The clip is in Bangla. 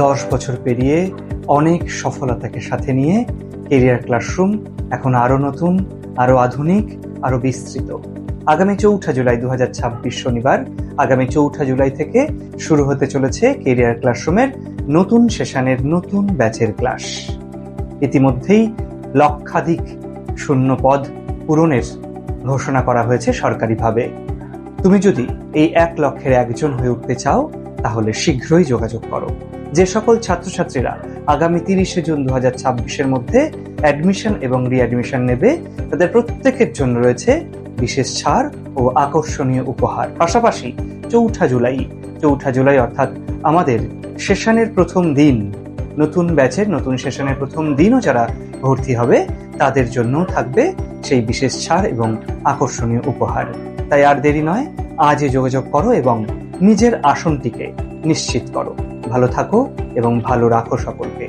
10 বছর পেরিয়ে অনেক সফলতাকে সাথে নিয়ে কেরিয়ার ক্লাসরুম এখন আরো নতুন, আরো আধুনিক, আরো বিস্তৃত। আগামী 4 জুলাই 2026 শনিবার আগামী 4 জুলাই থেকে শুরু হতে চলেছে কেরিয়ার ক্লাসরুমের নতুন সেশনের নতুন ব্যাচের ক্লাস। ইতিমধ্যেই লক্ষাধিক শূন্য পদ পূরণের ঘোষণা করা হয়েছে সরকারিভাবে। তুমি যদি এই 1 লক্ষের একজন হয়ে উঠতে চাও তাহলে শীঘ্রই যোগাযোগ করো। যে সকল ছাত্রছাত্রীরা আগামী 30 জুন 2026-এর মধ্যে অ্যাডমিশন এবং রিঅ্যাডমিশন নেবে তাদের প্রত্যেকের জন্য রয়েছে বিশেষ ছাড় ও আকর্ষণীয় উপহার। পাশাপাশি 4 জুলাই অর্থাৎ আমাদের সেশনের প্রথম দিন, নতুন ব্যাচের নতুন সেশনের প্রথম দিনও যারা ভর্তি হবে তাদের জন্য থাকবে সেই বিশেষ ছাড় এবং আকর্ষণীয় উপহার। তাই আর দেরি নয়, আজই যোগাযোগ করো এবং নিজের আসনটিকে নিশ্চিত করো। ভালো থাকো এবং ভালো রাখো সকলকে।